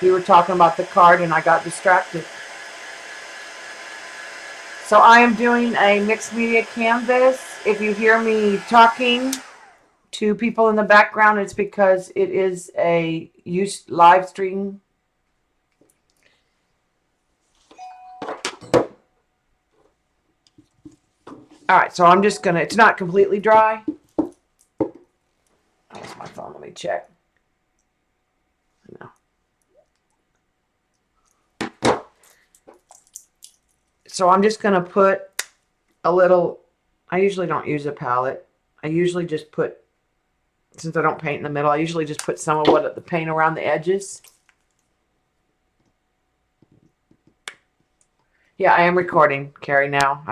We were talking about the card and I got distracted. So I am doing a mixed media canvas. If you hear me talking to people in the background, it's because it is a live stream. All right, so I'm just gonna, it's not completely dry. That's my phone, let me check. No. So I'm just gonna put a little, I usually don't use a palette. I usually just put, since I don't paint in the middle, I usually just put some of what the paint around the edges. Yeah, I am recording, Carrie, now.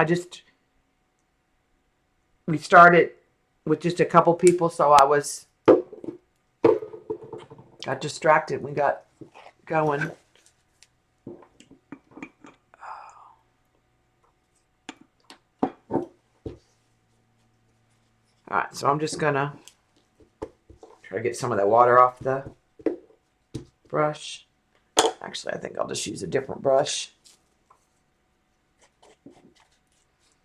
We started with just a couple people, so I got distracted. We got going. All right, so I'm just gonna try to get some of that water off the brush. Actually, I think I'll just use a different brush.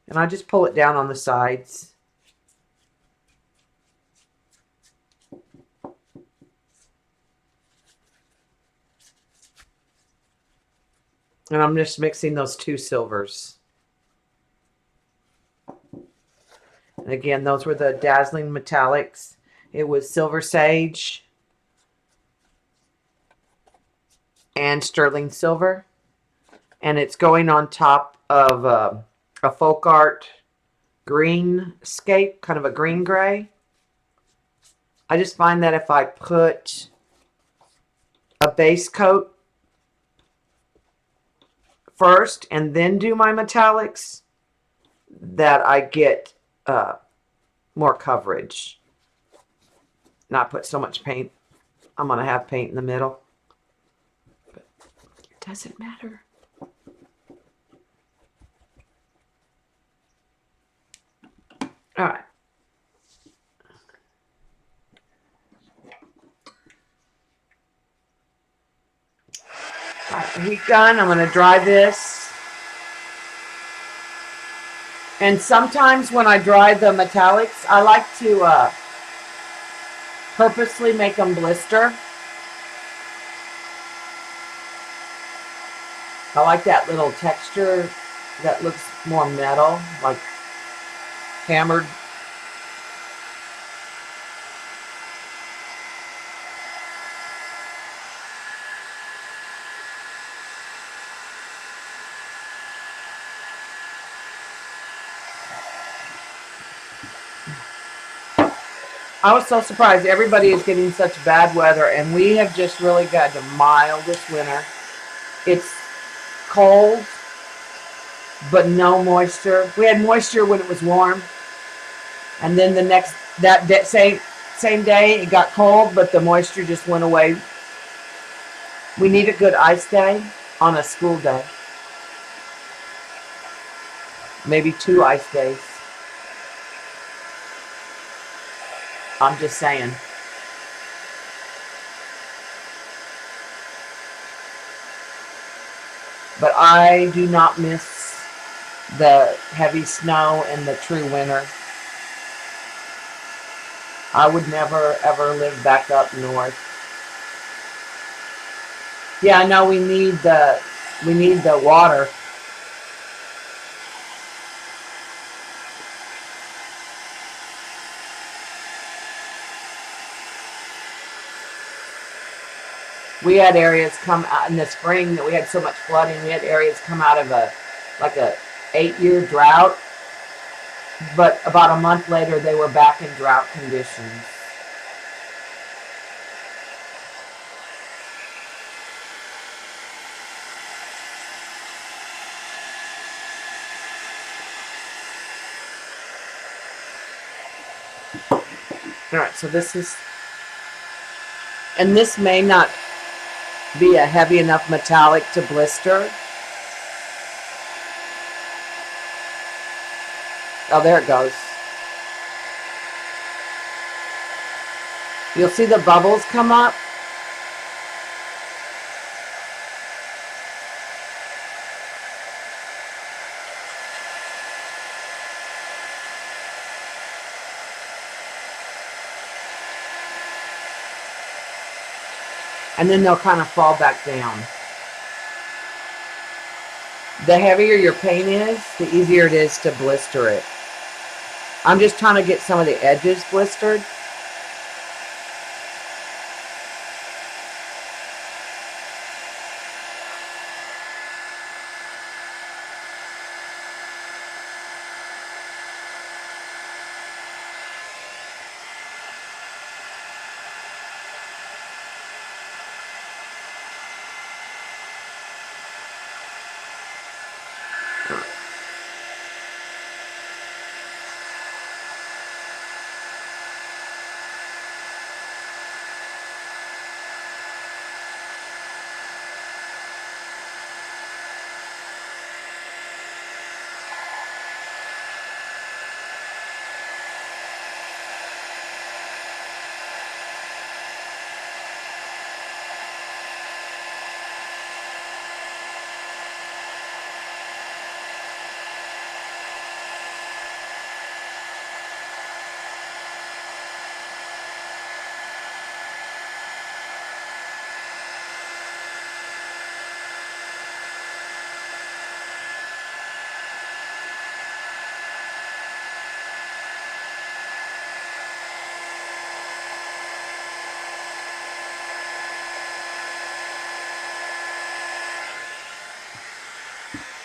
And I just pull it down on the sides. And I'm just mixing those two silvers. And again, those were the Dazzling Metallics. It was Silver Sage and Sterling Silver. And it's going on top of a folk art greenscape, kind of a green gray. I just find that if I put a base coat first and then do my metallics, that I get more coverage. Not put so much paint. I'm going to have paint in the middle. But it doesn't matter. All right. All right, heat gun. I'm going to dry this. And sometimes when I dry the metallics, I like to purposely make them blister. I like that little texture that looks more metal, like hammered. I was so surprised. Everybody is getting such bad weather, and we have just really got the mildest winter. It's cold, but no moisture. We had moisture when it was warm, and then same day it got cold, but the moisture just went away. We need a good ice day on a school day. Maybe 2 ice days. I'm just saying. But I do not miss the heavy snow and the true winter. I would never ever live back up north. Yeah, I know we need the water. We had areas come out in the spring that we had so much flooding. We had areas come out of a 8-year drought, but about a month later they were back in drought conditions. All right, so this is, and this may not be a heavy enough metallic to blister. Oh, there it goes. You'll see the bubbles come up. and then they'll kind of fall back down. The heavier your paint is, the easier it is to blister it. I'm just trying to get some of the edges blistered.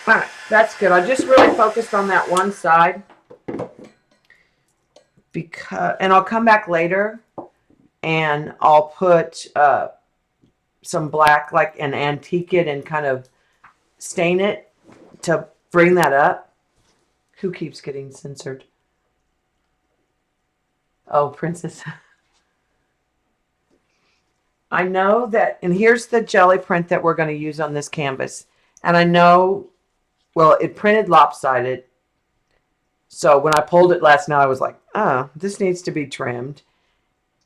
All right, that's good. I just really focused on that one side because, and I'll come back later and I'll put some black, like, and antique it and kind of stain it to bring that up. Who keeps getting censored? Oh, Princess. I know that, and here's the jelly print that we're going to use on this canvas. And I know, well, it printed lopsided. So when I pulled it last night, I was like, oh, this needs to be trimmed.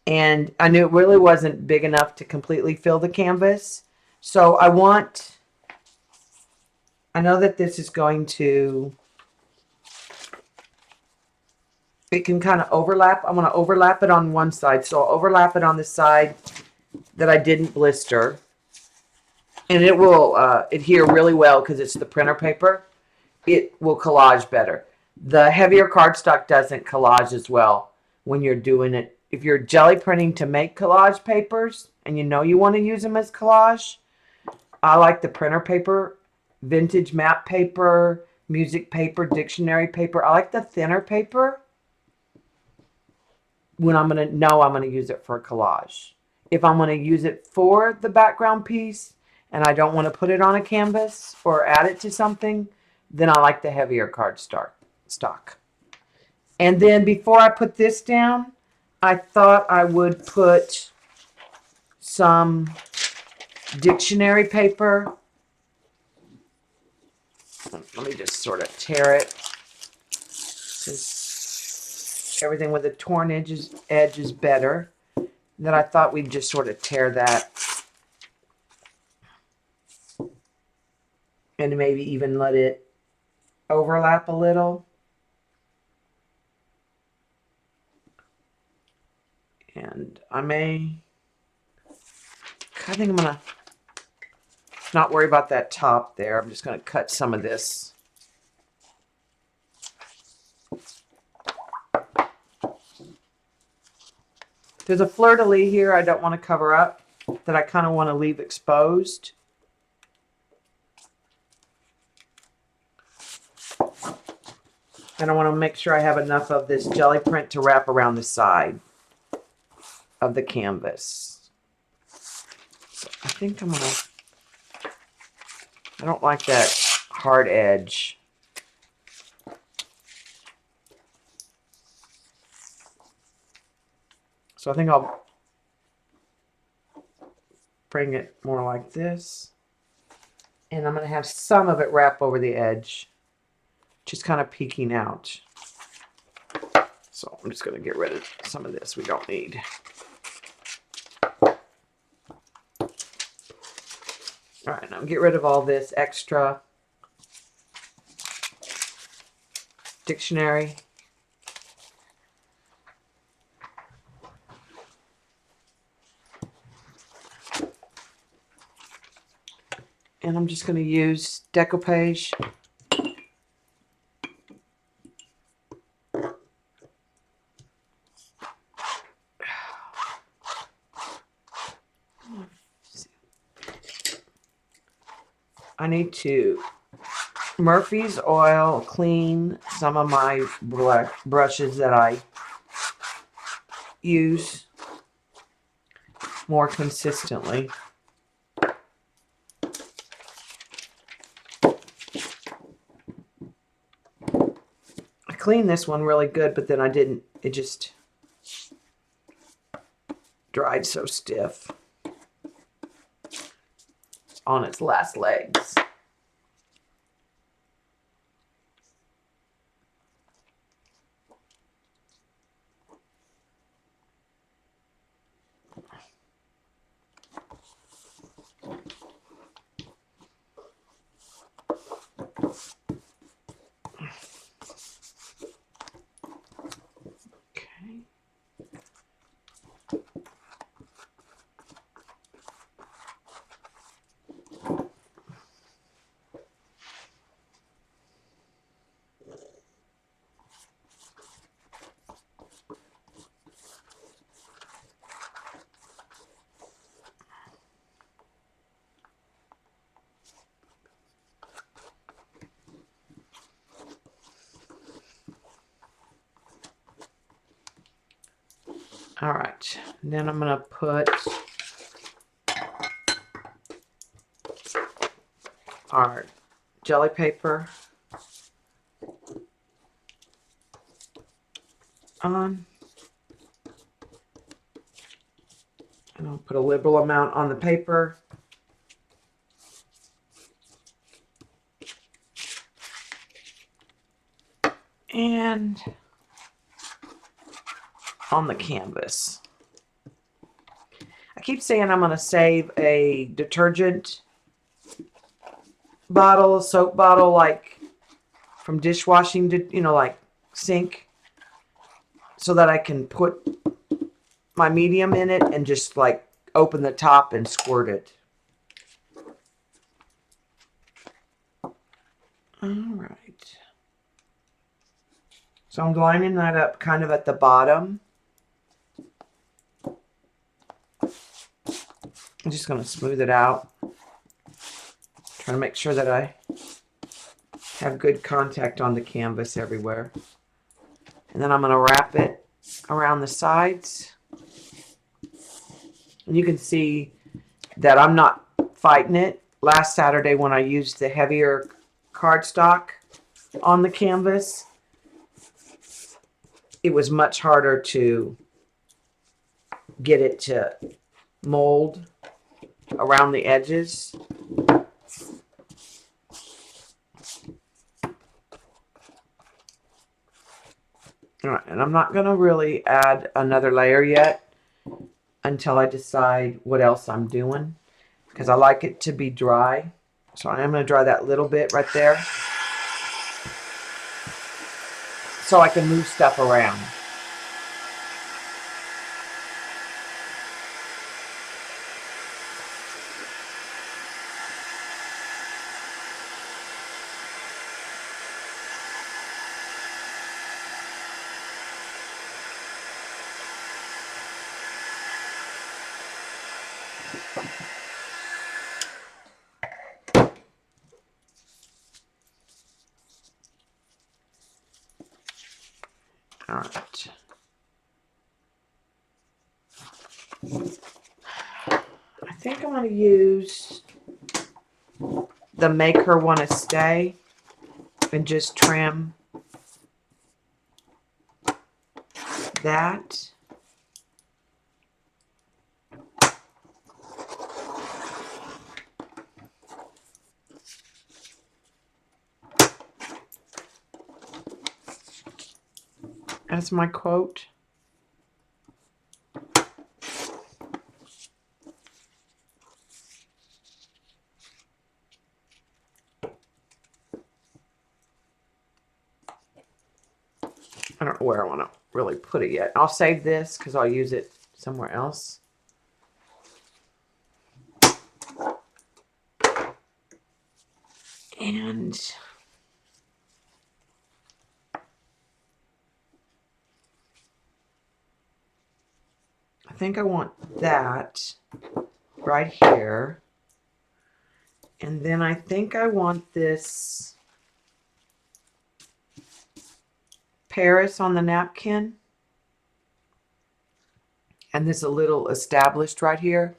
And I knew it really wasn't big enough to completely fill the canvas. So I know that this is going to, it can kind of overlap. I'm going to overlap it on one side. So I'll overlap it on the side that I didn't blister. And it will adhere really well because it's the printer paper. It will collage better. The heavier cardstock doesn't collage as well when you're doing it. If you're jelly printing to make collage papers and you know you want to use them as collage, I like the printer paper, vintage map paper, music paper, dictionary paper. I like the thinner paper when I'm going to know I'm going to use it for a collage. If I'm going to use it for the background piece and I don't want to put it on a canvas or add it to something, then I like the heavier cardstock. And then before I put this down, I thought I would put some dictionary paper. Let me just sort of tear it. Since everything with a torn edge is better. Then I thought we'd just sort of tear that. And maybe even let it overlap a little. And I think I'm going to not worry about that top there. I'm just going to cut some of this. There's a fleur-de-lis here I don't want to cover up that I kind of want to leave exposed. And I want to make sure I have enough of this jelly print to wrap around the side of the canvas. So I think I'm going to, I don't like that hard edge. So I think I'll bring it more like this. And I'm going to have some of it wrap over the edge, just kind of peeking out. So I'm just going to get rid of some of this we don't need. All right, now get rid of all this extra dictionary. And I'm just going to use decoupage. I need to Murphy's oil clean some of my brushes that I use more consistently. I cleaned this one really good, but then I didn't. It just dried so stiff. It's on its last legs. All right, and then I'm going to put our jelly paper on. And I'll put a liberal amount on the paper. And on the canvas. I keep saying I'm going to save a detergent bottle, soap bottle, like from dishwashing, like sink, so that I can put my medium in it and just like open the top and squirt it. All right. So I'm lining that up kind of at the bottom. I'm just going to smooth it out. Trying to make sure that I have good contact on the canvas everywhere. And then I'm going to wrap it around the sides. And you can see that I'm not fighting it. Last Saturday when I used the heavier cardstock on the canvas, it was much harder to get it to mold around the edges. All right, and I'm not going to really add another layer yet until I decide what else I'm doing, because I like it to be dry. So I am going to dry that little bit right there so I can move stuff around. All right. I think I'm going to use the Make Her Wanna Stay and just trim that. As my quote. I don't know where I want to really put it yet. I'll save this because I'll use it somewhere else. And I think I want that right here. And then I think I want this Paris on the napkin. And this a little established right here.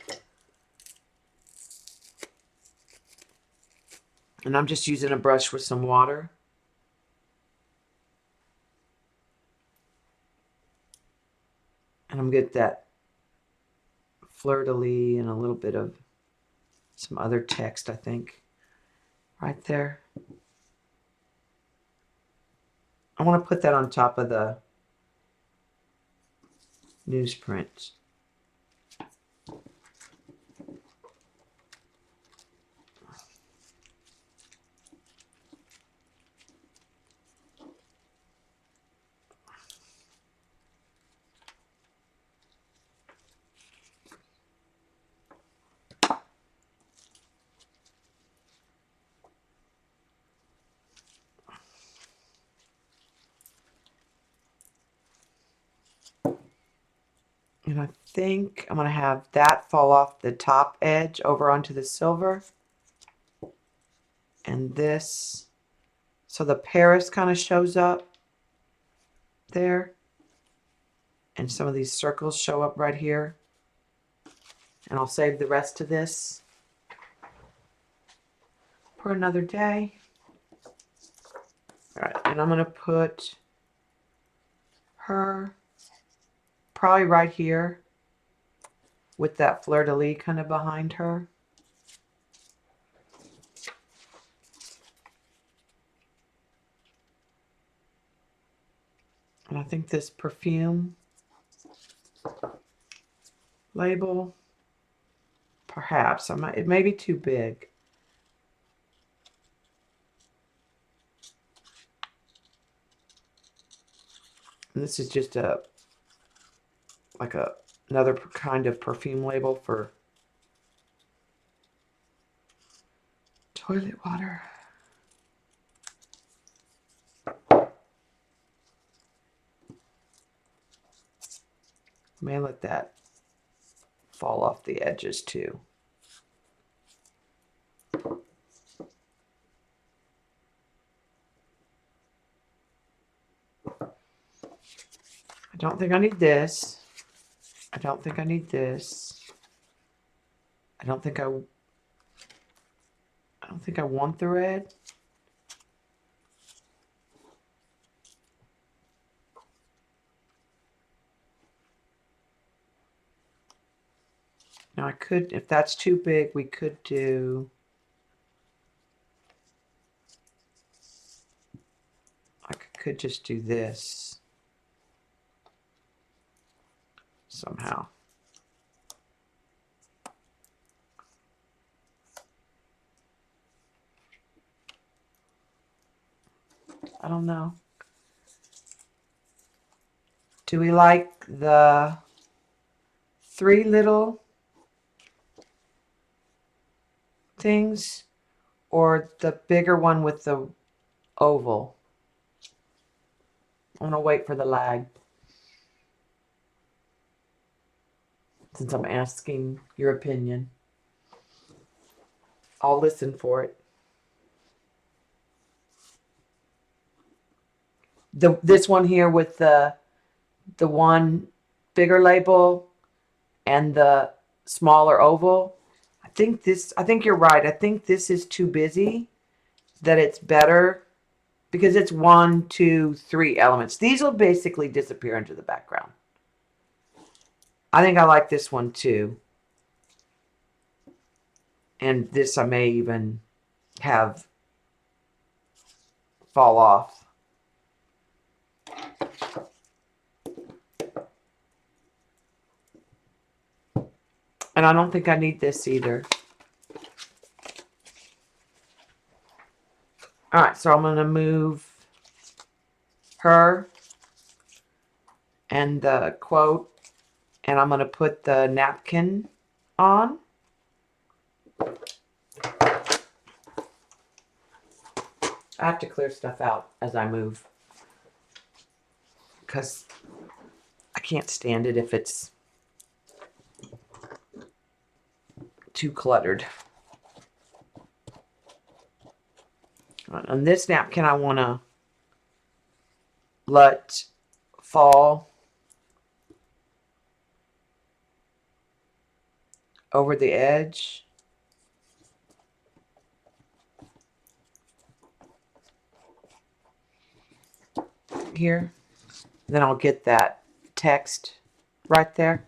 And I'm just using a brush with some water. And I'm going to get that fleur-de-lis and a little bit of some other text, I think, right there. I want to put that on top of the newsprint. And I think I'm going to have that fall off the top edge over onto the silver. And this, so the Paris kind of shows up there. And some of these circles show up right here. And I'll save the rest of this for another day. All right, and I'm going to put her probably right here with that fleur-de-lis kind of behind her. And I think this perfume label, perhaps, it may be too big. And this is just another kind of perfume label for toilet water. May let that fall off the edges too. I don't think I need this. I don't think I need this. I don't think I want the red. Now I could, if that's too big, we could do, I could just do this somehow. I don't know. Do we like the 3 little things or the bigger one with the oval? I'm going to wait for the lag, since I'm asking your opinion. I'll listen for it. This one here with the one bigger label and the smaller oval. I think you're right. I think this is too busy, that it's better because it's 1, 2, 3 elements. These will basically disappear into the background. I think I like this one too. And this I may even have fall off. And I don't think I need this either. All right, so I'm going to move her and the quote, and I'm going to put the napkin on. I have to clear stuff out as I move because I can't stand it if it's too cluttered. On this napkin, I want to let fall over the edge. Here. Then I'll get that text right there.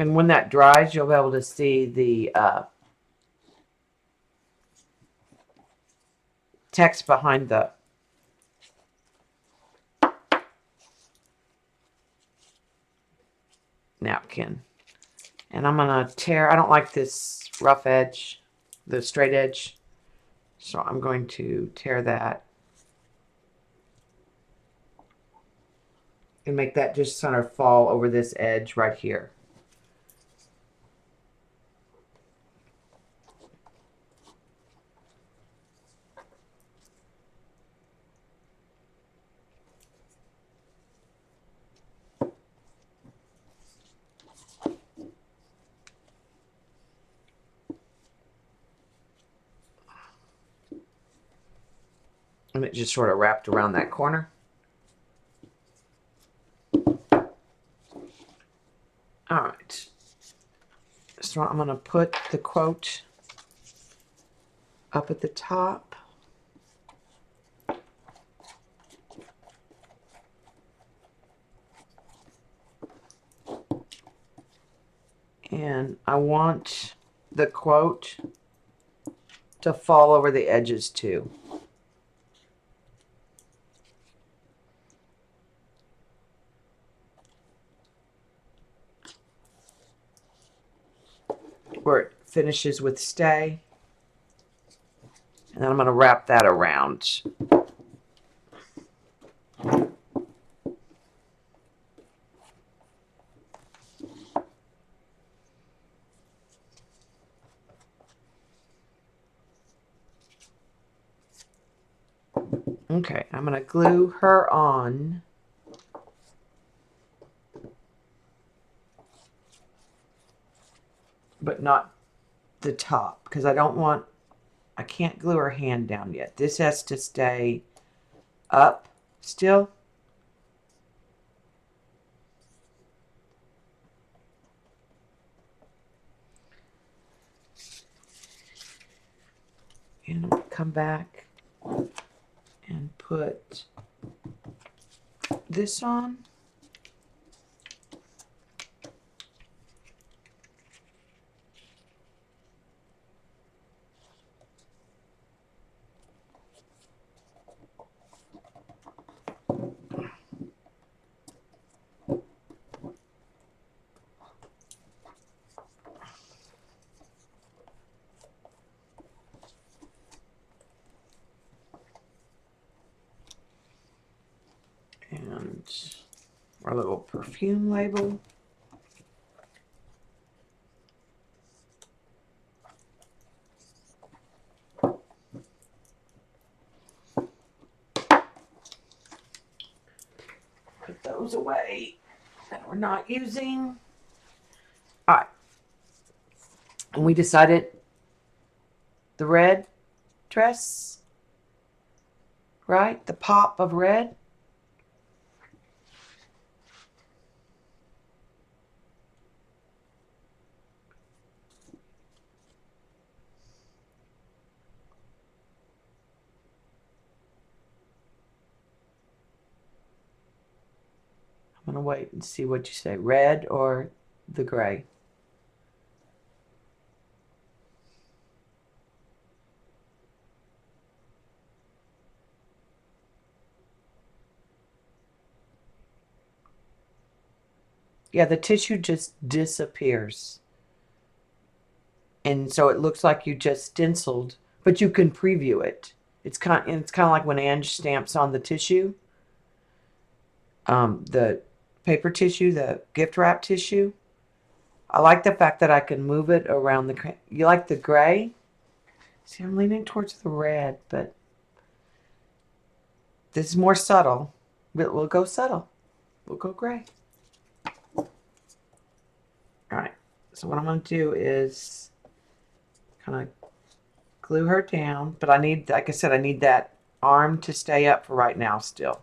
And when that dries, you'll be able to see the text behind the napkin. And I'm going to tear, I don't like this rough edge, the straight edge. So I'm going to tear that and make that just sort of fall over this edge right here. And it just sort of wrapped around that corner. All right. So I'm going to put the quote up at the top. And I want the quote to fall over the edges too. Where it finishes with stay. And then I'm going to wrap that around. Okay, I'm going to glue her on. But not the top, because I can't glue her hand down yet. This has to stay up still. And I'm going to come back and put this on. And our little perfume label. Put those away that we're not using. All right. And we decided the red dress, right? The pop of red. I'm going to wait and see what you say. Red or the gray? Yeah, the tissue just disappears. And so it looks like you just stenciled, but you can preview it. It's kind of like when Ange stamps on the tissue, the paper tissue, the gift wrap tissue. I like the fact that I can move it around the. You like the gray? See, I'm leaning towards the red, but this is more subtle. But we'll go subtle. We'll go gray. All right. So what I'm going to do is kind of glue her down. But I need, like I said, I need that arm to stay up for right now still.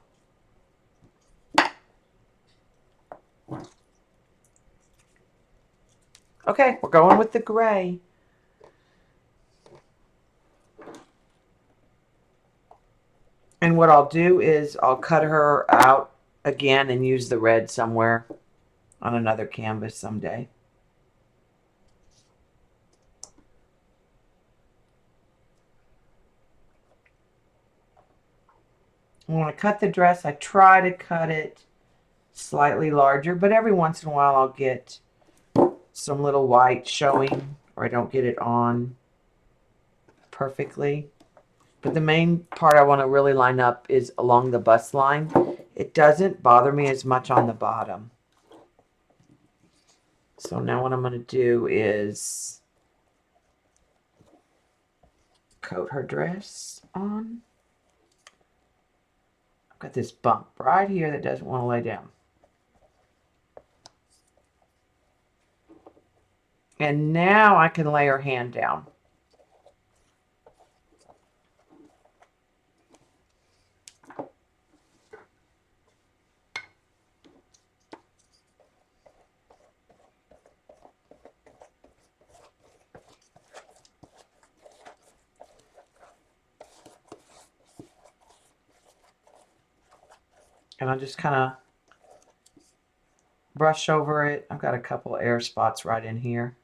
Okay, we're going with the gray. And what I'll do is I'll cut her out again and use the red somewhere on another canvas someday. When I cut the dress, I try to cut it slightly larger, but every once in a while I'll get some little white showing, or I don't get it on perfectly. But the main part I want to really line up is along the bust line. It doesn't bother me as much on the bottom. So now what I'm going to do is coat her dress on. I've got this bump right here that doesn't want to lay down. And now I can lay her hand down. And I just kind of brush over it. I've got a couple air spots right in here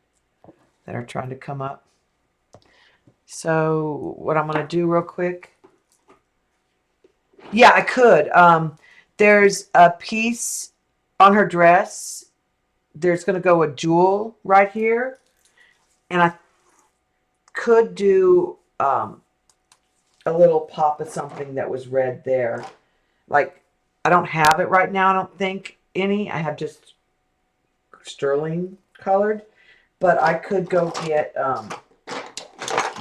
that are trying to come up. So what I'm going to do real quick. Yeah, I could. There's a piece on her dress. There's going to go a jewel right here. And I could do a little pop of something that was red there. Like, I don't have it right now, I don't think any. I have just sterling colored. But I could go get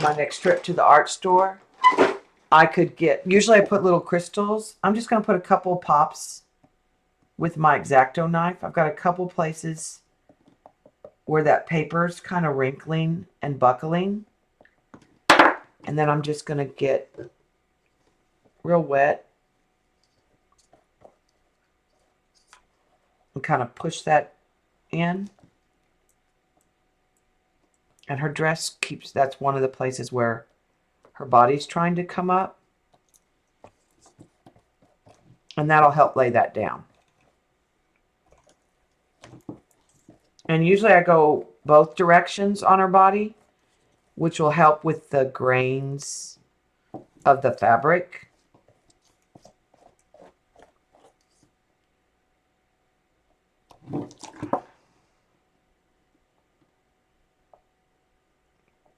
my next trip to the art store. I could get, usually I put little crystals. I'm just going to put a couple pops with my X-Acto knife. I've got a couple places where that paper's kind of wrinkling and buckling. And then I'm just going to get real wet and kind of push that in. And her dress keeps, that's one of the places where her body's trying to come up. And that'll help lay that down. And usually I go both directions on her body, which will help with the grains of the fabric.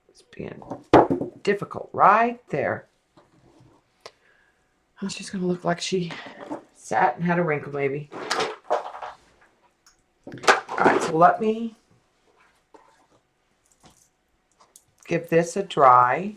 It's being difficult right there. And she's going to look like she sat and had a wrinkle maybe. Alright, so let me give this a dry.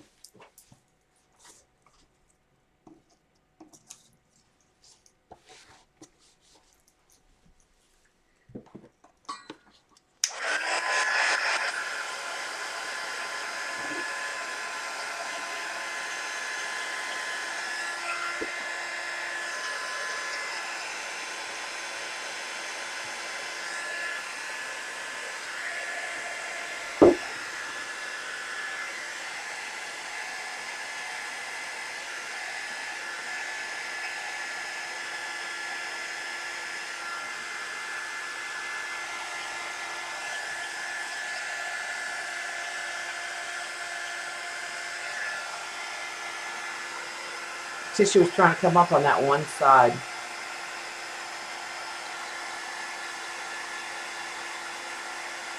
Tissue was trying to come up on that one side.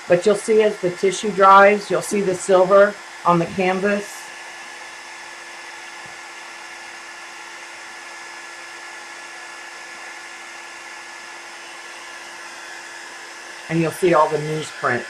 But you'll see as the tissue dries, you'll see the silver on the canvas. And you'll see all the newsprint.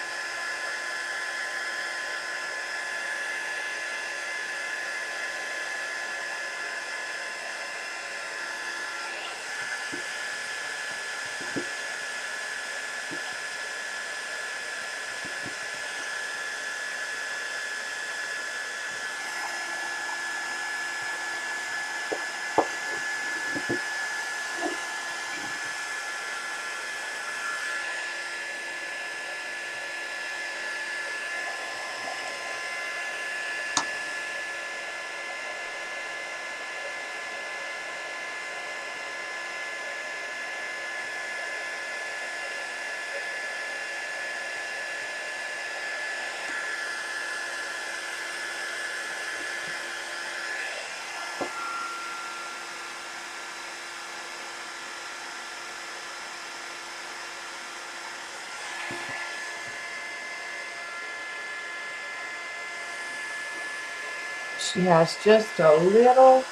She has just a little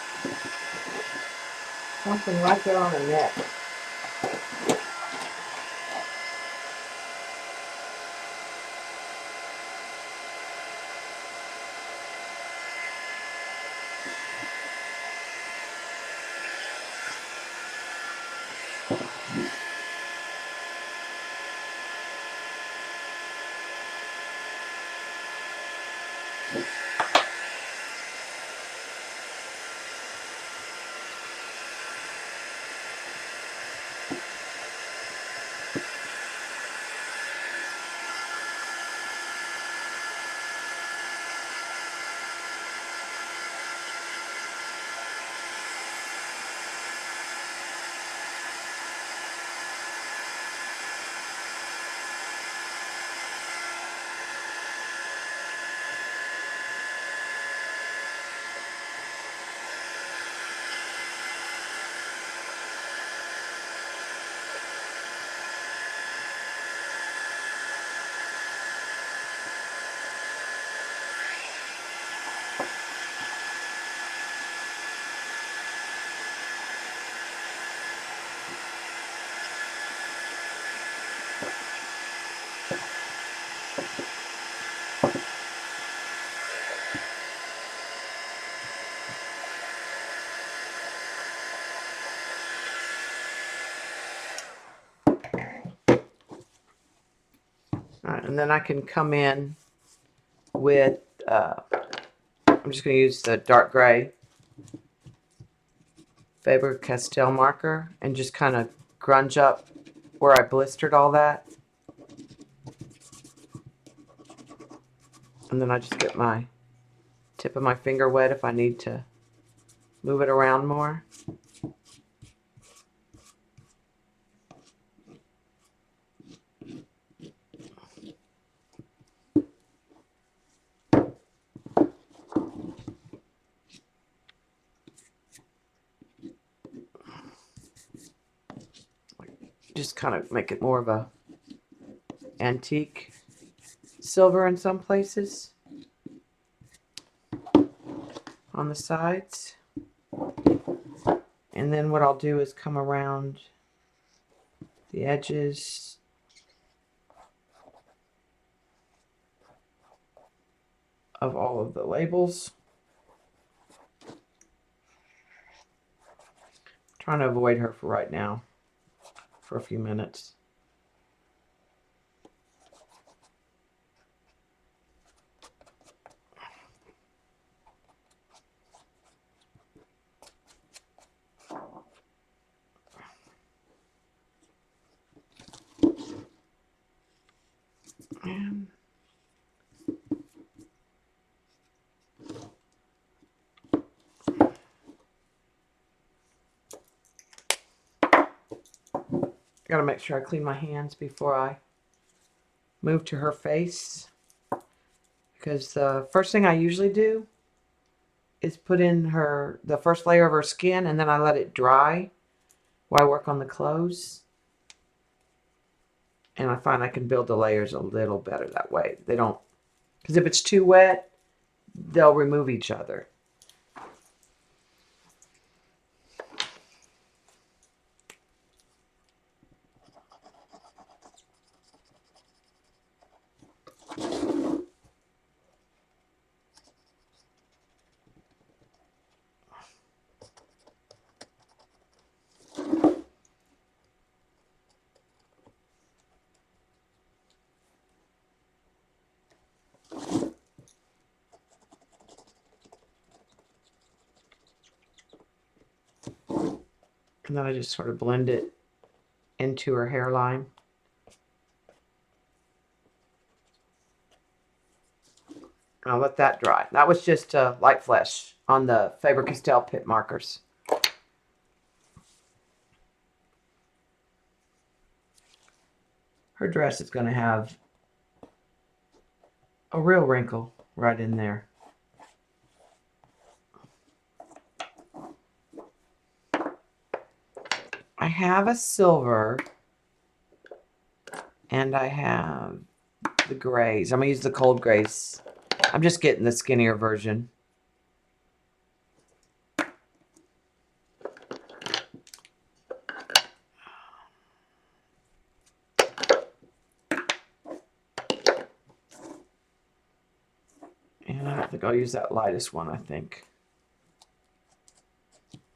something right there on her neck. All right, and then I can come in with, I'm just going to use the dark gray Faber-Castell marker and just kind of grunge up where I blistered all that. And then I just get my tip of my finger wet if I need to move it around more. Just kind of make it more of a antique silver in some places on the sides. And then what I'll do is come around the edges of all of the labels. Trying to avoid her for right now for a few minutes. And gotta make sure I clean my hands before I move to her face, because the first thing I usually do is put in the first layer of her skin, and then I let it dry while I work on the clothes. And I find I can build the layers a little better that way. They don't, because if it's too wet, they'll remove each other. And then I just sort of blend it into her hairline. And I'll let that dry. That was just light flesh on the Faber-Castell Pit markers. Her dress is going to have a real wrinkle right in there. I have a silver and I have the grays. I'm going to use the cold grays. I'm just getting the skinnier version. And I don't think I'll use that lightest one, I think.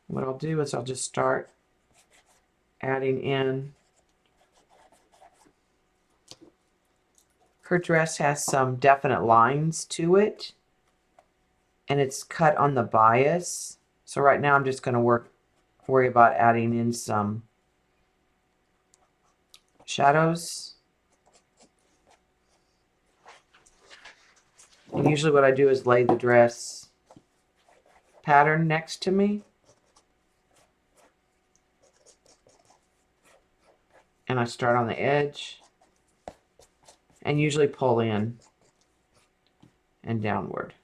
What I'll do is I'll just start adding in. Her dress has some definite lines to it, and it's cut on the bias. So right now I'm just going to worry about adding in some shadows. And usually what I do is lay the dress pattern next to me. And I start on the edge and usually pull in and downward.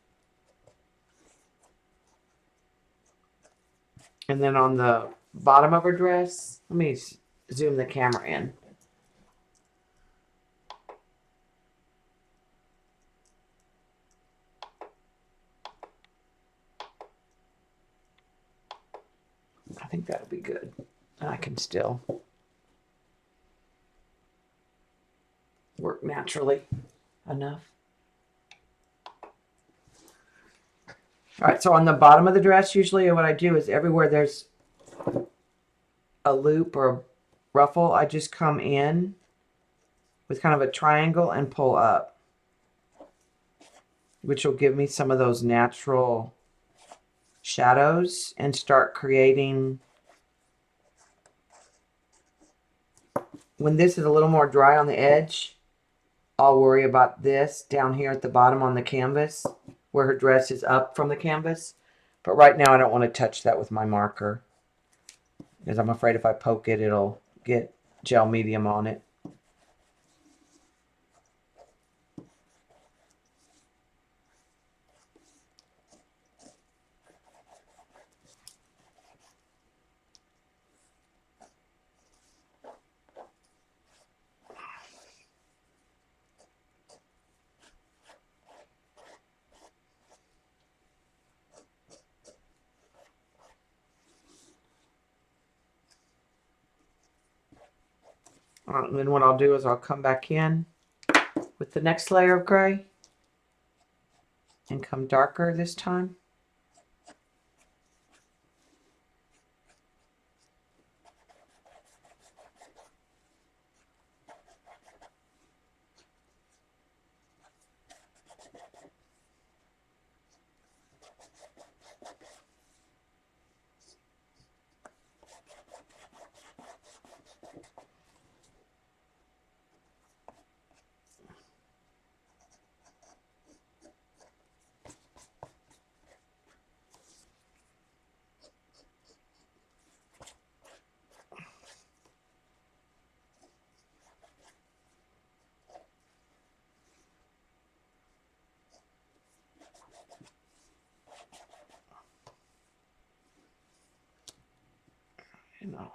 And then on the bottom of her dress, let me zoom the camera in. I think that'll be good. I can still work naturally enough. All right, so on the bottom of the dress, usually what I do is everywhere there's a loop or a ruffle, I just come in with kind of a triangle and pull up, which will give me some of those natural shadows and start creating. When this is a little more dry on the edge, I'll worry about this down here at the bottom on the canvas where her dress is up from the canvas. But right now I don't want to touch that with my marker because I'm afraid if I poke it, it'll get gel medium on it. And then what I'll do is I'll come back in with the next layer of gray and come darker this time. You know.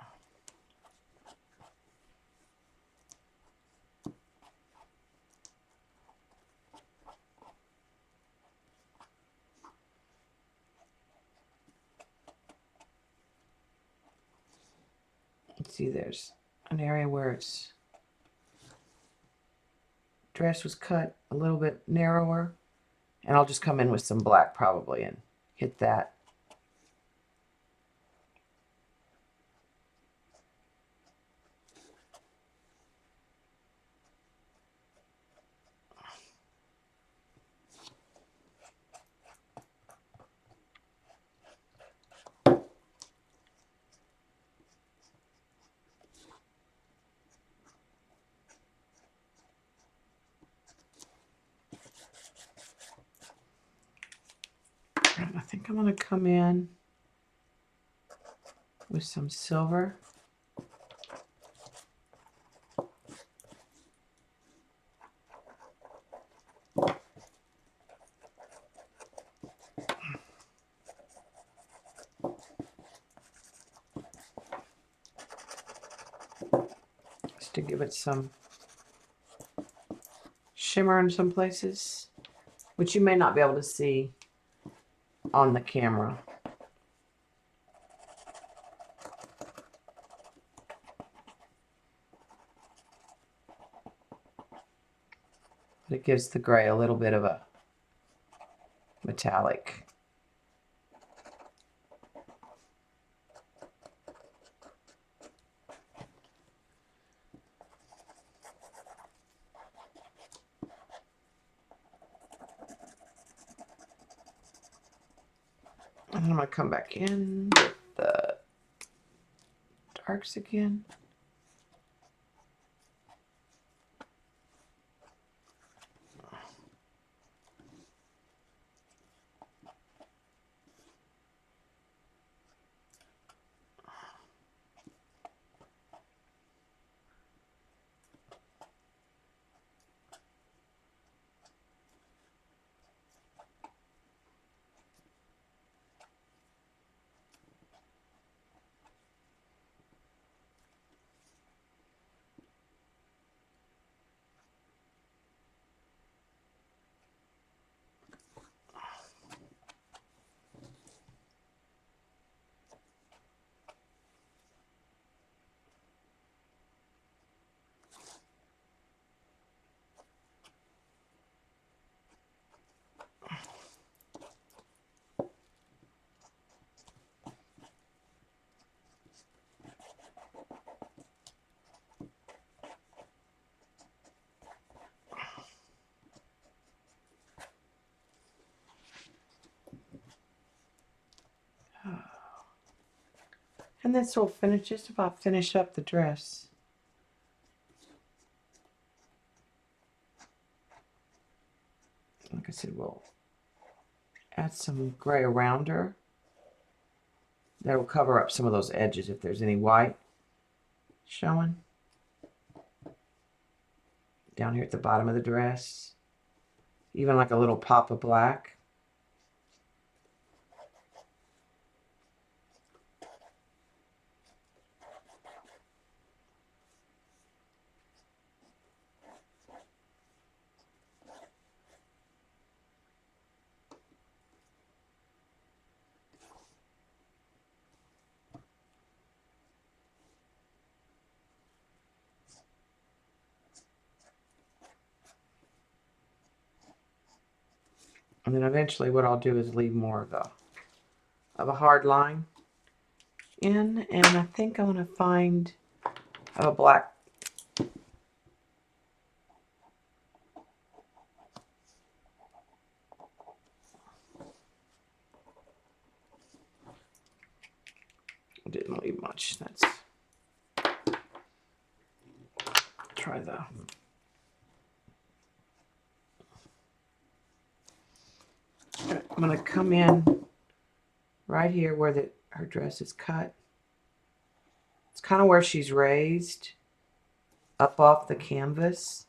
Let's see, there's an area where its dress was cut a little bit narrower. And I'll just come in with some black probably and hit that. And I think I'm going to come in with some silver. Just to give it some shimmer in some places, which you may not be able to see on the camera. But it gives the gray a little bit of a metallic. And then I'm going to come back in with the darks again. And this will finish, just about finish up the dress. Like I said, we'll add some gray around her. That'll cover up some of those edges if there's any white showing. Down here at the bottom of the dress. Even like a little pop of black. And then eventually what I'll do is leave more of a hard line in. And I think I want to find a black. Didn't leave much. That's try the I'm going to come in right here where her dress is cut. It's kind of where she's raised up off the canvas.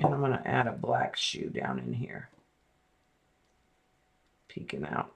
And I'm going to add a black shoe down in here, peeking out.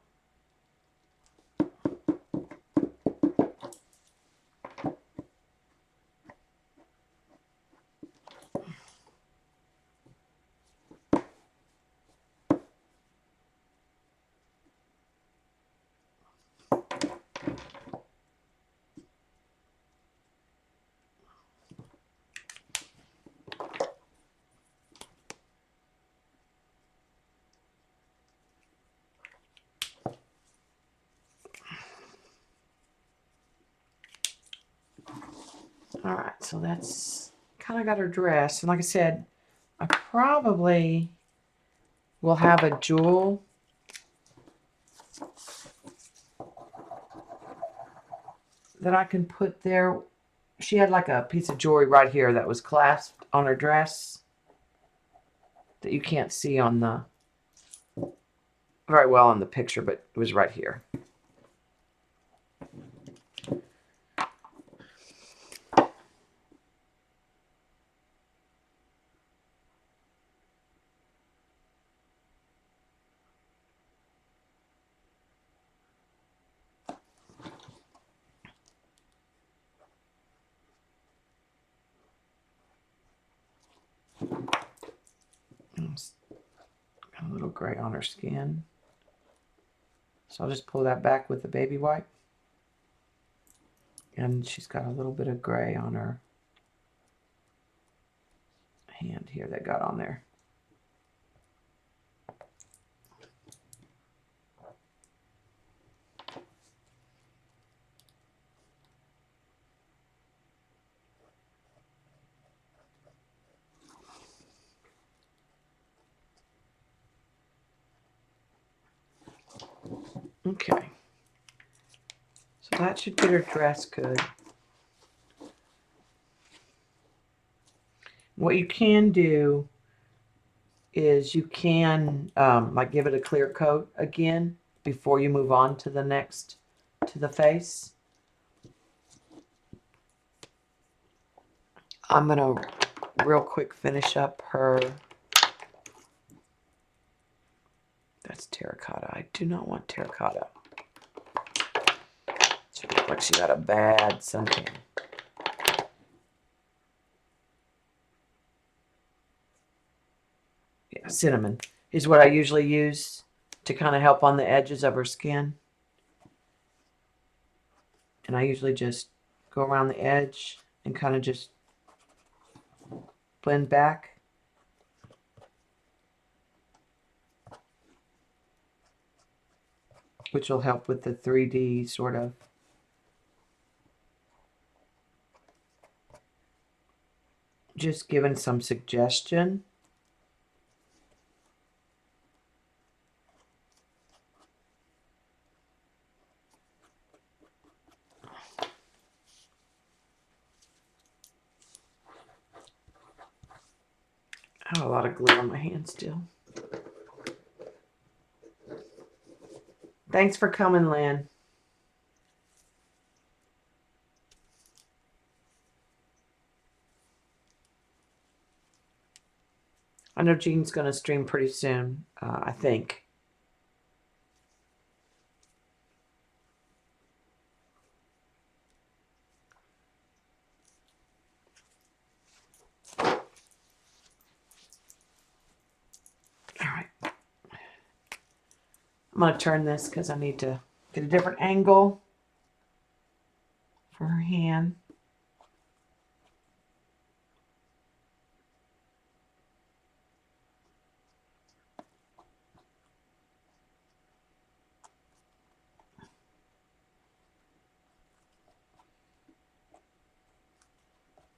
All right, so that's kind of got her dressed. And like I said, I probably will have a jewel that I can put there. She had like a piece of jewelry right here that was clasped on her dress that you can't see on the very well in the picture, but it was right here. Got a little gray on her skin. So I'll just pull that back with the baby wipe. And she's got a little bit of gray on her hand here that got on there. Okay. So that should get her dress good. What you can do is you can like give it a clear coat again before you move on to the next, to the face. I'm going to real quick finish up her. That's terracotta. I do not want terracotta. She looks like she got a bad suntan. Yeah, cinnamon is what I usually use to kind of help on the edges of her skin. And I usually just go around the edge and kind of just blend back. Which will help with the 3D sort of. Just giving some suggestion. I have a lot of glue on my hand still. Thanks for coming, Lynn. I know Jean's going to stream pretty soon, I think. All right. I'm going to turn this because I need to get a different angle for her hand.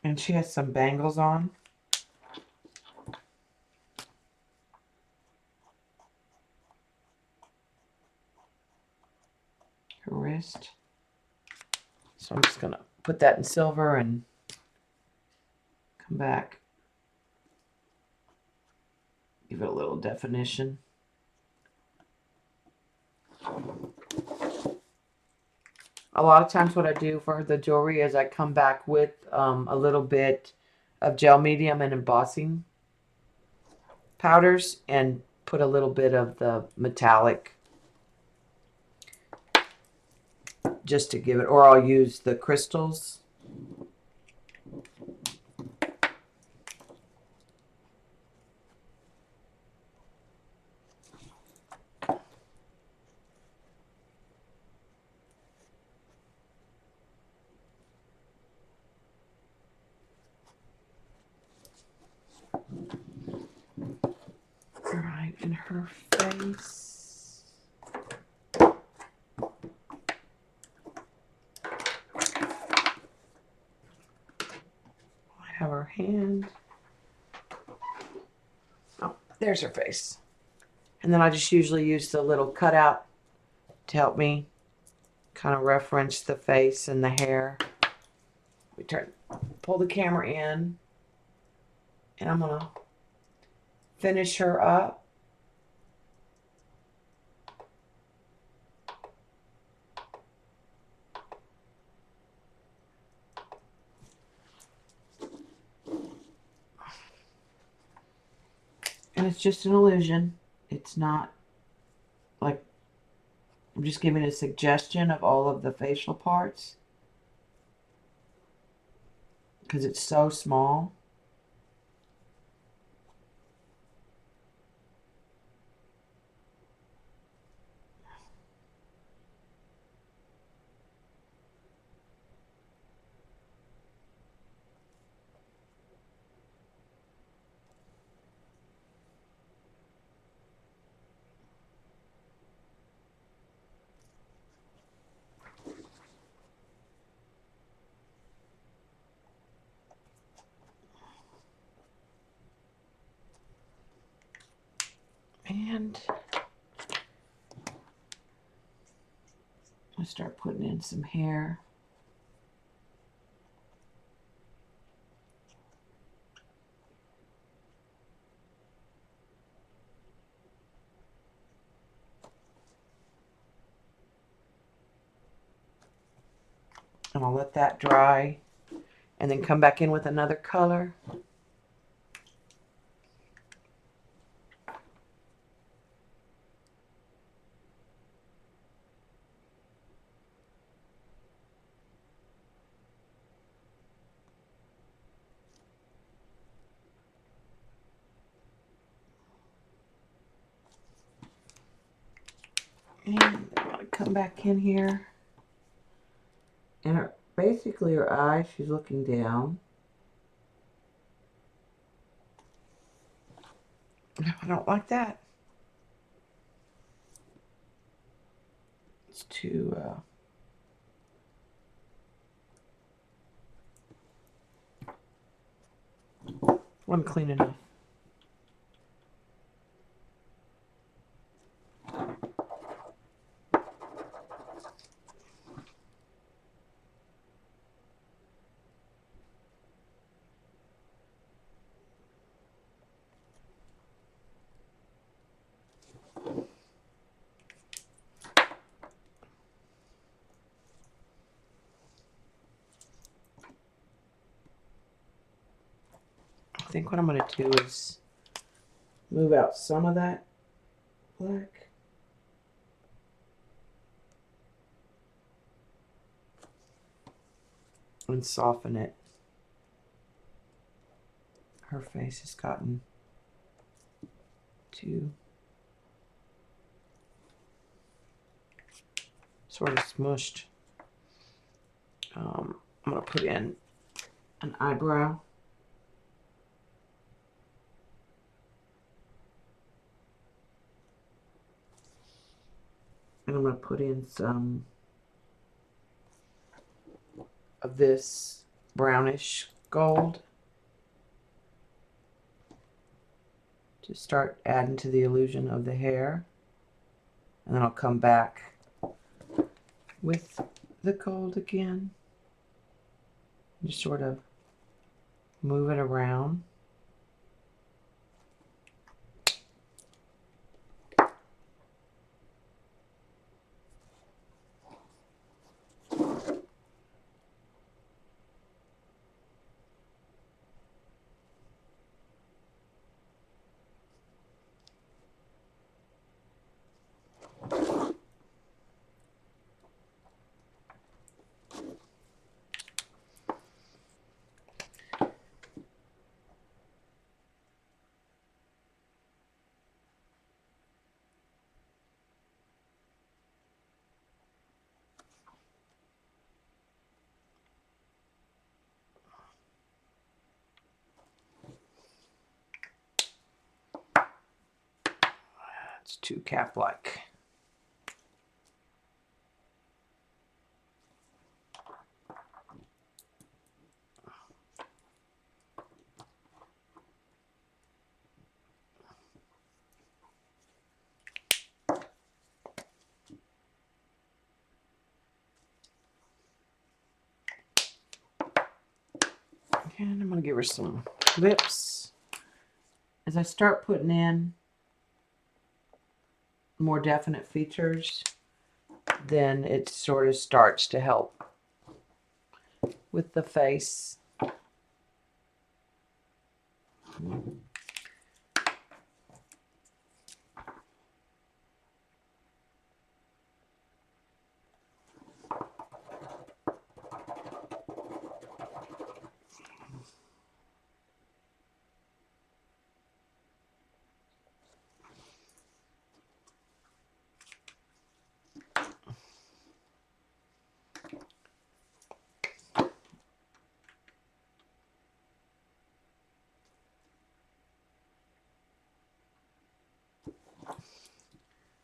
And she has some bangles on. Her wrist. So I'm just going to put that in silver and come back. Give it a little definition. A lot of times what I do for the jewelry is I come back with a little bit of gel medium and embossing powders and put a little bit of the metallic just to give it, or I'll use the crystals. Right in her face. her hand. Oh, there's her face. And then I just usually use the little cutout to help me kind of reference the face and the hair. We pull the camera in, and I'm gonna finish her up. And it's just an illusion. It's not like, I'm just giving a suggestion of all of the facial parts because it's so small. And I start putting in some hair. And I'll let that dry and then come back in with another color. And I'm going to come back in here. And basically her eye, she's looking down. No, I don't like that. It's too, I'm cleaning up. I think what I'm going to do is move out some of that black. And soften it. Her face has gotten too sort of smushed. I'm going to put in an eyebrow. And I'm going to put in some of this brownish gold to start adding to the illusion of the hair. And then I'll come back with the gold again. Just sort of move it around. It's too cap-like. And I'm going to give her some lips. As I start putting in more definite features, then it sort of starts to help with the face.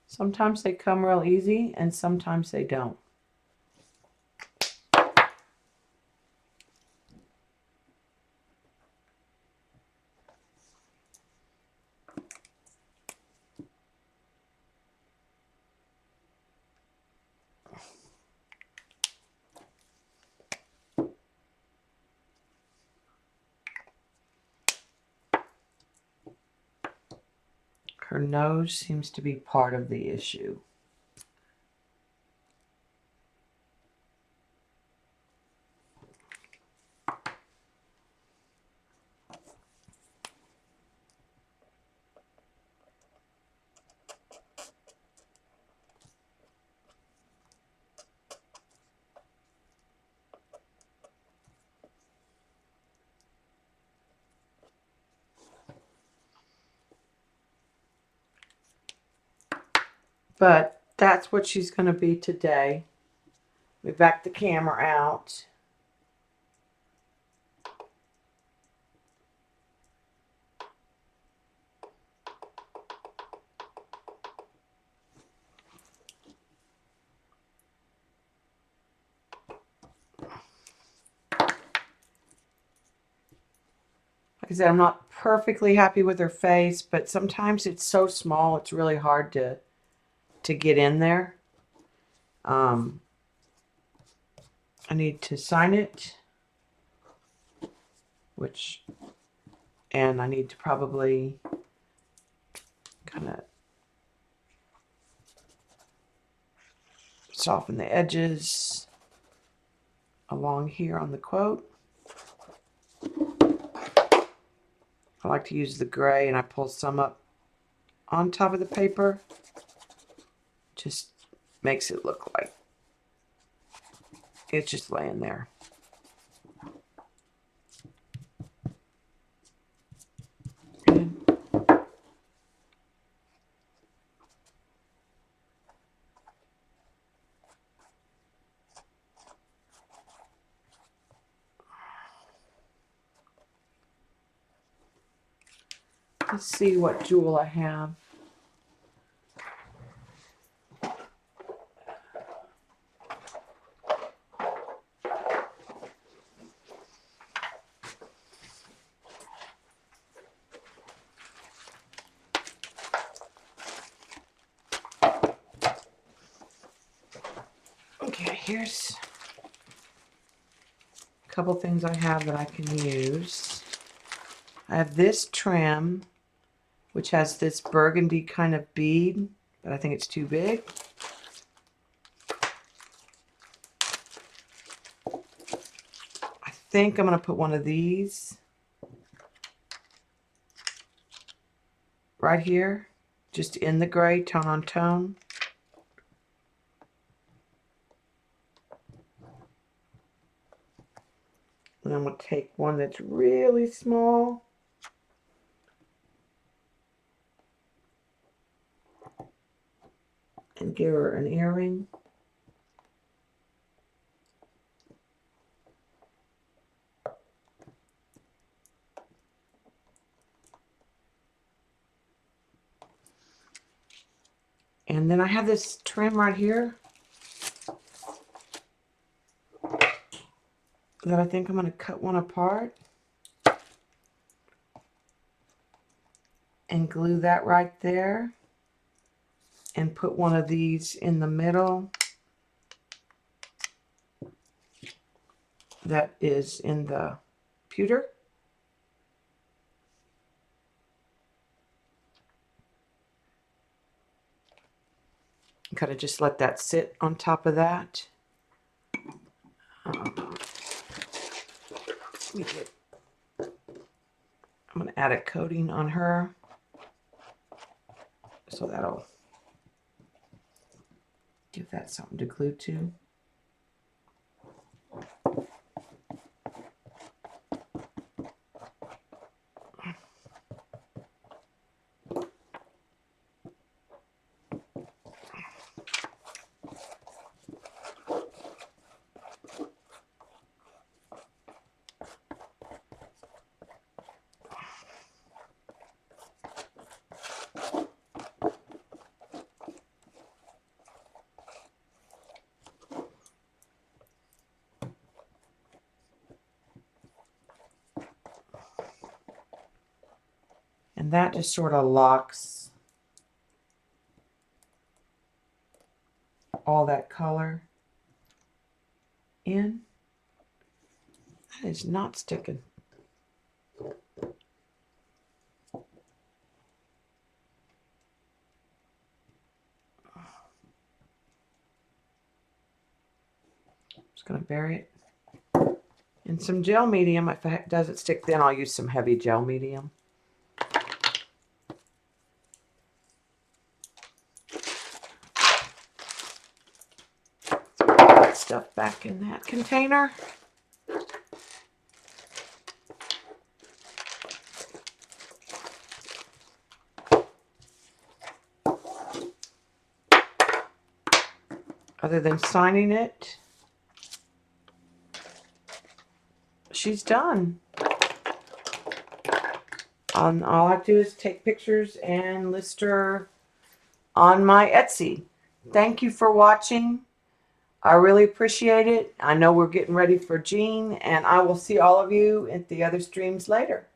Sometimes they come real easy and sometimes they don't. Her nose seems to be part of the issue. But that's what she's going to be today. We back the camera out. Like I said, I'm not perfectly happy with her face, but sometimes it's so small, it's really hard to get in there. I need to sign it, and I need to probably kind of soften the edges along here on the quote. I like to use the gray, and I pull some up on top of the paper. Just makes it look like it's just laying there. Good. Let's see what jewel I have. Okay, here's a couple things I have that I can use. I have this trim, which has this burgundy kind of bead, but I think it's too big. I think I'm going to put one of these right here, just in the gray, tone on tone. And I'm going to take one that's really small. And give her an earring. And then I have this trim right here that I think I'm going to cut one apart and glue that right there and put one of these in the middle that is in the pewter. Kind of just let that sit on top of that. I'm going to add a coating on her. So that'll give that something to glue to. And that just sort of locks all that color in. That is not sticking. Just going to bury it in some gel medium. If it doesn't stick, then I'll use some heavy gel medium. Put that stuff back in that container. Other than signing it, she's done. All I have to do is take pictures and list her on my Etsy. Thank you for watching. I really appreciate it. I know we're getting ready for Jean, and I will see all of you at the other streams later.